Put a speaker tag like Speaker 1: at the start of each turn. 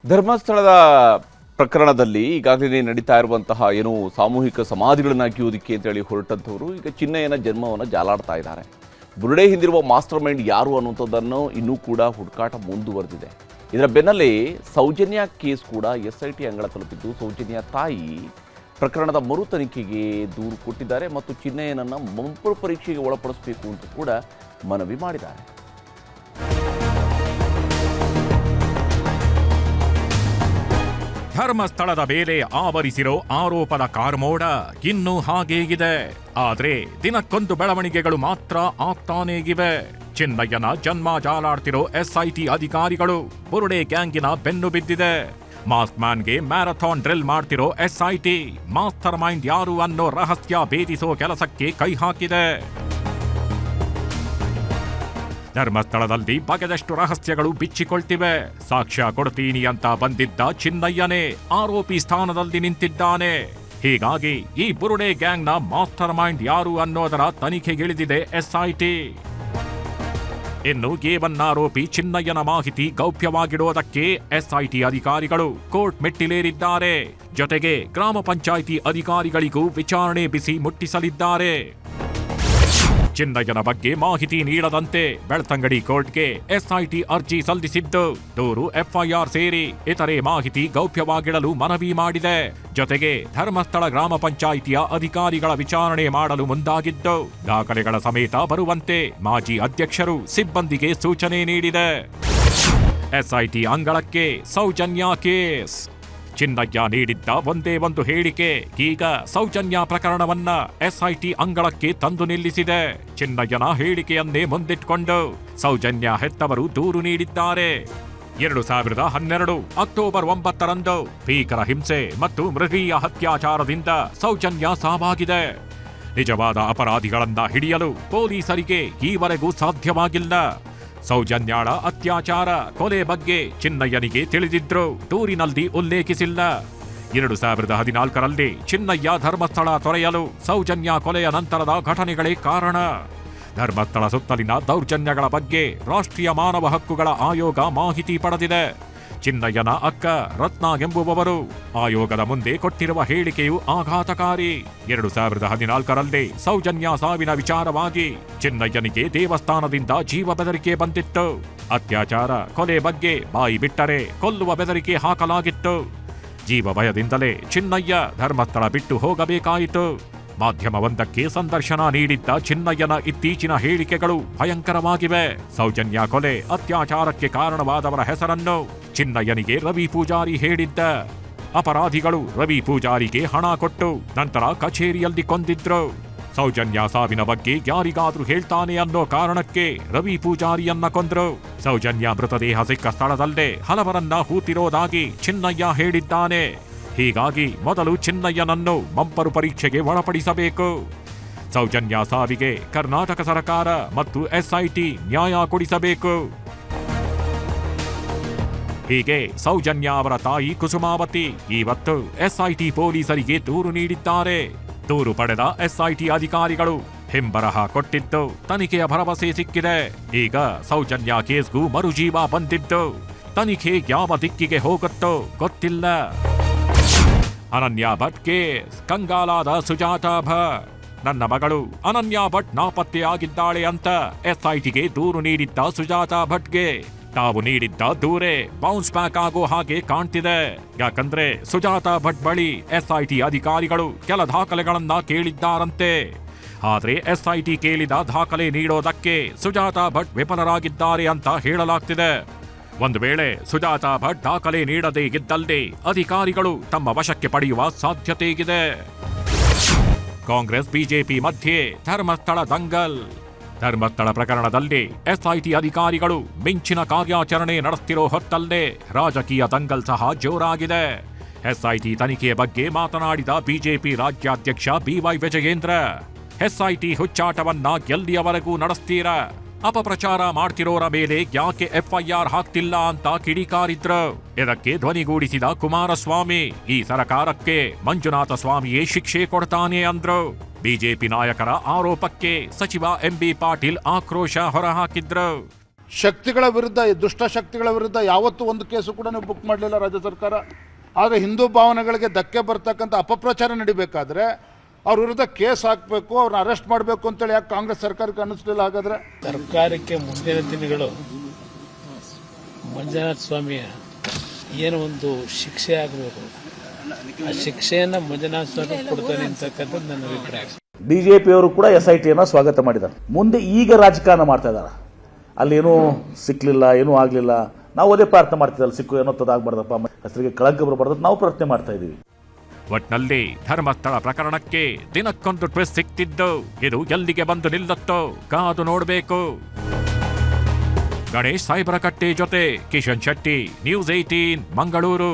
Speaker 1: ಧರ್ಮಸ್ಥಳದ ಪ್ರಕರಣದಲ್ಲಿ ಈಗಾಗಲೇ ನಡೀತಾ ಇರುವಂತಹ ಏನು ಸಾಮೂಹಿಕ ಸಮಾಧಿಗಳನ್ನು ಹಾಕಿಯೋದಕ್ಕೆ ಅಂತೇಳಿ ಹೊರಟಂಥವರು ಈಗ ಚಿನ್ನಯ್ಯನ ಜನ್ಮವನ್ನು ಜಾಲಾಡ್ತಾ ಇದ್ದಾರೆ. ಬುರುಡೆ ಹಿಂದಿರುವ ಮಾಸ್ಟರ್ ಮೈಂಡ್ ಯಾರು ಅನ್ನುವಂಥದ್ದನ್ನು ಇನ್ನೂ ಕೂಡ ಹುಡುಕಾಟ ಮುಂದುವರೆದಿದೆ. ಇದರ ಬೆನ್ನಲ್ಲೇ ಸೌಜನ್ಯ ಕೇಸ್ ಕೂಡ SIT ಅಂಗಳ ತಲುಪಿದ್ದು ಸೌಜನ್ಯ ತಾಯಿ ಪ್ರಕರಣದ ಮರು ತನಿಖೆಗೆ ದೂರು ಕೊಟ್ಟಿದ್ದಾರೆ ಮತ್ತು ಚಿನ್ನಯ್ಯನನ್ನು ಮಂಪರು ಪರೀಕ್ಷೆಗೆ ಒಳಪಡಿಸಬೇಕು ಅಂತ ಕೂಡ ಮನವಿ ಮಾಡಿದ್ದಾರೆ.
Speaker 2: ಧರ್ಮಸ್ಥಳದ ಮೇಲೆ ಆವರಿಸಿರೋ ಆರೋಪದ ಕಾರ್ಮೋಡ ಇನ್ನೂ ಹಾಗೇ ಇದೆ. ಆದ್ರೆ ದಿನಕ್ಕೊಂದು ಬೆಳವಣಿಗೆಗಳು ಮಾತ್ರ ಆಗ್ತಾನೇ ಇವೆ. ಚಿನ್ನಯ್ಯನ ಜನ್ಮ ಜಾಲಾಡ್ತಿರೋ SIT ಅಧಿಕಾರಿಗಳು ಬುರುಡೆ ಗ್ಯಾಂಗಿನ ಬೆನ್ನು ಬಿದ್ದಿದೆ. ಮಾಸ್ಕ್ ಮ್ಯಾನ್ಗೆ ಮ್ಯಾರಥಾನ್ ಡ್ರಿಲ್ ಮಾಡ್ತಿರೋ SIT ಮಾಸ್ಟರ್ ಮೈಂಡ್ ಯಾರು ಅನ್ನೋ ರಹಸ್ಯ ಭೇದಿಸೋ ಕೆಲಸಕ್ಕೆ ಕೈ ಹಾಕಿದೆ. ಧರ್ಮಸ್ಥಳದಲ್ಲಿ ಬಗೆದಷ್ಟು ರಹಸ್ಯಗಳು ಬಿಚ್ಚಿಕೊಳ್ತಿವೆ. ಸಾಕ್ಷ್ಯ ಕೊಡ್ತೀನಿ ಅಂತ ಬಂದಿದ್ದ ಚಿನ್ನಯ್ಯನೇ ಆರೋಪಿ ಸ್ಥಾನದಲ್ಲಿ ನಿಂತಿದ್ದಾನೆ. ಹೀಗಾಗಿ ಈ ಬುರುಡೆ ಗ್ಯಾಂಗ್ನ ಮಾಸ್ಟರ್ ಮೈಂಡ್ ಯಾರು ಅನ್ನೋದರ ತನಿಖೆಗಿಳಿದಿದೆ SIT. ಇನ್ನು A1 ಆರೋಪಿ ಚಿನ್ನಯ್ಯನ ಮಾಹಿತಿ ಗೌಪ್ಯವಾಗಿಡೋದಕ್ಕೆ SIT ಅಧಿಕಾರಿಗಳು ಕೋರ್ಟ್ ಮೆಟ್ಟಿಲೇರಿದ್ದಾರೆ. ಜೊತೆಗೆ ಗ್ರಾಮ ಪಂಚಾಯಿತಿ ಅಧಿಕಾರಿಗಳಿಗೂ ವಿಚಾರಣೆ ಬಿಸಿ ಮುಟ್ಟಿಸಲಿದ್ದಾರೆ. ಚಿನ್ನಯ್ಯನ ಬಗ್ಗೆ ಮಾಹಿತಿ ನೀಡದಂತೆ ಬೆಳ್ತಂಗಡಿ ಕೋರ್ಟ್ಗೆ SIT ಅರ್ಜಿ ಸಲ್ಲಿಸಿದ್ದು ದೂರು FIR ಸೇರಿ ಇತರೆ ಮಾಹಿತಿ ಗೌಪ್ಯವಾಗಿಡಲು ಮನವಿ ಮಾಡಿದೆ. ಜೊತೆಗೆ ಧರ್ಮಸ್ಥಳ ಗ್ರಾಮ ಪಂಚಾಯಿತಿಯ ಅಧಿಕಾರಿಗಳ ವಿಚಾರಣೆ ಮಾಡಲು ಮುಂದಾಗಿದ್ದು ದಾಖಲೆಗಳ ಸಮೇತ ಬರುವಂತೆ ಮಾಜಿ ಅಧ್ಯಕ್ಷರು ಸಿಬ್ಬಂದಿಗೆ ಸೂಚನೆ ನೀಡಿದೆ. SIT ಅಂಗಳಕ್ಕೆ ಸೌಜನ್ಯ ಕೇಸ್. ಚಿನ್ನಯ್ಯ ನೀಡಿದ್ದ ಒಂದೇ ಒಂದು ಹೇಳಿಕೆ ಈಗ ಸೌಜನ್ಯ ಪ್ರಕರಣವನ್ನ SIT ಅಂಗಳಕ್ಕೆ ತಂದು ನಿಲ್ಲಿಸಿದೆ. ಚಿನ್ನಯ್ಯನ ಹೇಳಿಕೆಯನ್ನೇ ಮುಂದಿಟ್ಕೊಂಡು ಸೌಜನ್ಯ ಹೆತ್ತವರು ದೂರು ನೀಡಿದ್ದಾರೆ. 2012 ಅಕ್ಟೋಬರ್ 9ರಂದು ಭೀಕರ ಹಿಂಸೆ ಮತ್ತು ಮೃಗೀಯ ಅತ್ಯಾಚಾರದಿಂದ ಸೌಜನ್ಯ ಸಾವಾಗಿದೆ. ನಿಜವಾದ ಅಪರಾಧಿಗಳನ್ನ ಹಿಡಿಯಲು ಪೊಲೀಸರಿಗೆ ಈವರೆಗೂ ಸಾಧ್ಯವಾಗಿಲ್ಲ. ಸೌಜನ್ಯಾಳ ಅತ್ಯಾಚಾರ ಕೊಲೆ ಬಗ್ಗೆ ಚಿನ್ನಯ್ಯನಿಗೆ ತಿಳಿದಿದ್ರು ದೂರಿನಲ್ಲಿ ಉಲ್ಲೇಖಿಸಿಲ್ಲ. 2014ರಲ್ಲಿ ಚಿನ್ನಯ್ಯ ಧರ್ಮಸ್ಥಳ ತೊರೆಯಲು ಸೌಜನ್ಯ ಕೊಲೆಯ ನಂತರದ ಘಟನೆಗಳೇ ಕಾರಣ. ಧರ್ಮಸ್ಥಳ ಸುತ್ತಲಿನ ದೌರ್ಜನ್ಯಗಳ ಬಗ್ಗೆ ರಾಷ್ಟ್ರೀಯ ಮಾನವ ಹಕ್ಕುಗಳ ಆಯೋಗ ಮಾಹಿತಿ ಪಡೆದಿದೆ. ಚಿನ್ನಯ್ಯನ ಅಕ್ಕ ರತ್ನ ಎಂಬುವವರು ಆಯೋಗದ ಮುಂದೆ ಕೊಟ್ಟಿರುವ ಹೇಳಿಕೆಯು ಆಘಾತಕಾರಿ. 2014ರಲ್ಲಿ ಸೌಜನ್ಯ ಸಾವಿನ ವಿಚಾರವಾಗಿ ಚಿನ್ನಯ್ಯನಿಗೆ ದೇವಸ್ಥಾನದಿಂದ ಜೀವ ಬೆದರಿಕೆ ಬಂದಿತ್ತು. ಅತ್ಯಾಚಾರ ಕೊಲೆ ಬಗ್ಗೆ ಬಾಯಿ ಬಿಟ್ಟರೆ ಕೊಲ್ಲುವ ಬೆದರಿಕೆ ಹಾಕಲಾಗಿತ್ತು. ಜೀವ ಭಯದಿಂದಲೇ ಚಿನ್ನಯ್ಯ ಧರ್ಮಸ್ಥಳ ಬಿಟ್ಟು ಹೋಗಬೇಕಾಯಿತು. ಮಾಧ್ಯಮವೊಂದಕ್ಕೆ ಸಂದರ್ಶನ ನೀಡಿದ್ದ ಚಿನ್ನಯ್ಯನ ಇತ್ತೀಚಿನ ಹೇಳಿಕೆಗಳು ಭಯಂಕರವಾಗಿವೆ. ಸೌಜನ್ಯ ಕೊಲೆ ಅತ್ಯಾಚಾರಕ್ಕೆ ಕಾರಣವಾದವರ ಹೆಸರನ್ನು ಚಿನ್ನಯ್ಯನಿಗೆ ರವಿ ಪೂಜಾರಿ ಹೇಳಿದ್ದ. ಅಪರಾಧಿಗಳು ರವಿ ಪೂಜಾರಿಗೆ ಹಣ ಕೊಟ್ಟು ನಂತರ ಕಚೇರಿಯಲ್ಲಿ ಕೊಂದಿದ್ರು. ಸೌಜನ್ಯ ಸಾವಿನ ಬಗ್ಗೆ ಯಾರಿಗಾದ್ರೂ ಹೇಳ್ತಾನೆ ಅನ್ನೋ ಕಾರಣಕ್ಕೆ ರವಿ ಪೂಜಾರಿಯನ್ನ ಕೊಂದ್ರು. ಸೌಜನ್ಯ ಮೃತದೇಹ ಸಿಕ್ಕ ಸ್ಥಳದಲ್ಲೇ ಹಲವರನ್ನ ಹೂತಿರೋದಾಗಿ ಚಿನ್ನಯ್ಯ ಹೇಳಿದ್ದಾನೆ. ಹೀಗಾಗಿ ಮೊದಲು ಚಿನ್ನಯ್ಯನನ್ನು ಮಂಪರು ಪರೀಕ್ಷೆಗೆ ಒಳಪಡಿಸಬೇಕು. ಸೌಜನ್ಯ ಸಾವಿಗೆ ಕರ್ನಾಟಕ ಸರ್ಕಾರ ಮತ್ತು SIT ನ್ಯಾಯ ಕೊಡಿಸಬೇಕು. ಹೀಗೆ ಸೌಜನ್ಯ ಅವರ ತಾಯಿ ಕುಸುಮಾವತಿ ಇವತ್ತು SIT ಪೊಲೀಸರಿಗೆ ದೂರು ನೀಡಿದ್ದಾರೆ. ದೂರು ಪಡೆದ SIT ಅಧಿಕಾರಿಗಳು ಹಿಂಬರಹ ಕೊಟ್ಟಿದ್ದು ತನಿಖೆಯ ಭರವಸೆ ಸಿಕ್ಕಿದೆ. ಈಗ ಸೌಜನ್ಯ ಕೇಸ್ಗೂ ಮರುಜೀವ ಬಂದಿದ್ದು ತನಿಖೆ ಯಾವ ದಿಕ್ಕಿಗೆ ಹೋಗುತ್ತೋ ಗೊತ್ತಿಲ್ಲ. ಅನನ್ಯ ಭಟ್ ಕೇಸ್. ಕಂಗಾಲಾದ ಸುಜಾತಾ ಭಟ್. ನನ್ನ ಮಗಳು ಅನನ್ಯ ಭಟ್ ನಾಪತ್ತೆಯಾಗಿದ್ದಾಳೆ ಅಂತ SITಗೆ ದೂರು ನೀಡಿದ್ದ ಸುಜಾತಾ ಭಟ್ಗೆ ತಾವು ನೀಡಿದ್ದ ದೂರೇ ಬೌನ್ಸ್ ಬ್ಯಾಕ್ ಆಗೋ ಹಾಗೆ ಕಾಣ್ತಿದೆ. ಯಾಕಂದ್ರೆ ಸುಜಾತಾ ಭಟ್ ಬಳಿ SIT ಅಧಿಕಾರಿಗಳು ಕೆಲ ದಾಖಲೆಗಳನ್ನ ಕೇಳಿದ್ದಾರಂತೆ. ಆದ್ರೆ SIT ಕೇಳಿದ ದಾಖಲೆ ನೀಡೋದಕ್ಕೆ ಸುಜಾತಾ ಭಟ್ ವಿಫಲರಾಗಿದ್ದಾರೆ ಅಂತ ಹೇಳಲಾಗ್ತಿದೆ. ಒಂದು ವೇಳೆ ಸುಜಾತಾ ಭಟ್ ದಾಖಲೆ ನೀಡದೇ ಇದ್ದಲ್ಲಿ ಅಧಿಕಾರಿಗಳು ತಮ್ಮ ವಶಕ್ಕೆ ಪಡೆಯುವ ಸಾಧ್ಯತೆ ಇದೆ. ಕಾಂಗ್ರೆಸ್ ಬಿಜೆಪಿ ಮಧ್ಯೆ ಧರ್ಮಸ್ಥಳ ದಂಗಲ್. ಧರ್ಮಸ್ಥಳ ಪ್ರಕರಣದಲ್ಲಿ SIT ಅಧಿಕಾರಿಗಳು ಮಿಂಚಿನ ಕಾರ್ಯಾಚರಣೆ ನಡೆಸ್ತಿರೋ ಹೊತ್ತಲ್ಲೇ ರಾಜಕೀಯ ದಂಗಲ್ ಸಹ ಜೋರಾಗಿದೆ. SIT ತನಿಖೆಯ ಬಗ್ಗೆ ಮಾತನಾಡಿದ ಬಿಜೆಪಿ ರಾಜ್ಯಾಧ್ಯಕ್ಷ BY ವಿಜಯೇಂದ್ರ SIT ಹುಚ್ಚಾಟವನ್ನ ಎಲ್ಲಿಯವರೆಗೂ ನಡೆಸ್ತೀರಾ? ಅಪಪ್ರಚಾರ ಮಾಡ್ತಿರೋರ ಮೇಲೆ ಯಾಕೆ FIR ಹಾಕ್ತಿಲ್ಲ ಅಂತ ಕಿಡಿಕಾರಿದ್ರು. ಇದಕ್ಕೆ ಧ್ವನಿಗೂಡಿಸಿದ ಕುಮಾರಸ್ವಾಮಿ ಈ ಸರ್ಕಾರಕ್ಕೆ ಮಂಜುನಾಥ ಸ್ವಾಮಿಯೇ ಶಿಕ್ಷೆ ಕೊಡ್ತಾನೆ ಅಂದ್ರು. ಬಿಜೆಪಿ ನಾಯಕರ ಆರೋಪಕ್ಕೆ ಸಚಿವ MB ಪಾಟೀಲ್ ಆಕ್ರೋಶ ಹೊರಹಾಕಿದ್ರು.
Speaker 3: ಶಕ್ತಿಗಳ ವಿರುದ್ಧ, ದುಷ್ಟ ಶಕ್ತಿಗಳ ವಿರುದ್ಧ ಯಾವತ್ತೂ ಒಂದು ಕೇಸು ಕೂಡ ನೀವು ಬುಕ್ ಮಾಡಲಿಲ್ಲ ರಾಜ್ಯ ಸರ್ಕಾರ. ಆದರೆ ಹಿಂದೂ ಭಾವನೆಗಳಿಗೆ ಧಕ್ಕೆ ಬರ್ತಕ್ಕಂಥ ಅಪಪ್ರಚಾರ ನಡಿಬೇಕಾದ್ರೆ ಅವ್ರ ವಿರುದ್ಧ ಕೇಸ್ ಹಾಕಬೇಕು, ಅವ್ರನ್ನ ಅರೆಸ್ಟ್ ಮಾಡಬೇಕು ಅಂತೇಳಿ ಯಾಕೆ ಕಾಂಗ್ರೆಸ್ ಸರ್ಕಾರಕ್ಕೆ ಅನ್ನಿಸ್ಲಿಲ್ಲ? ಹಾಗಾದರೆ
Speaker 4: ಸರ್ಕಾರಕ್ಕೆ ಮುಂದಿನ ದಿನಗಳು ಮಂಜುನಾಥ ಸ್ವಾಮಿಯ ಏನೋ ಒಂದು ಶಿಕ್ಷೆ ಆಗಬೇಕು, ಆ ಶಿಕ್ಷೆಯನ್ನು ಮಂಜುನಾಥ ಸ್ವಾಮಿ ಕೊಡ್ತಾನೆ ಅಂತಕ್ಕಂಥದ್ದು ನನ್ನ ಅಭಿಪ್ರಾಯ.
Speaker 5: ಬಿಜೆಪಿಯವರು ಕೂಡ SITಯನ್ನು ಸ್ವಾಗತ ಮಾಡಿದ್ದಾರೆ. ಮುಂದೆ ಈಗ ರಾಜಕಾರಣ ಮಾಡ್ತಾ ಇದ್ದಾರೆ. ಅಲ್ಲೇನೂ ಸಿಕ್ಕಲಿಲ್ಲ, ಏನೂ ಆಗಲಿಲ್ಲ. ನಾವು ಅದೇ ಪ್ರಾರ್ಥನೆ ಮಾಡ್ತಿದ್ದಲ್ಲ, ಸಿಕ್ಕು ಏನೋ ತದಾಗಬಾರ್ದಪ್ಪ, ಹೆಸರಿಗೆ ಕಳಂಕ ಬರಬಾರ್ದು, ನಾವು ಪ್ರಾರ್ಥನೆ ಮಾಡ್ತಾ ಇದ್ದೀವಿ.
Speaker 2: ಒಟ್ನಲ್ಲಿ ಧರ್ಮಸ್ಥಳ ಪ್ರಕರಣಕ್ಕೆ ದಿನಕ್ಕೊಂದು ಟ್ವಿಸ್ಟ್ ಸಿಕ್ತಿದ್ದು. ಇದು ಎಲ್ಲಿಗೆ ಬಂದು ನಿಲ್ಲುತ್ತೋ ಕಾದು ನೋಡಬೇಕು. ಗಣೇಶ್ ಸಾಯಿಬರಕಟ್ಟೆ ಜೊತೆ ಕಿಶನ್ ಶೆಟ್ಟಿ, ನ್ಯೂಸ್ 18 ಮಂಗಳೂರು.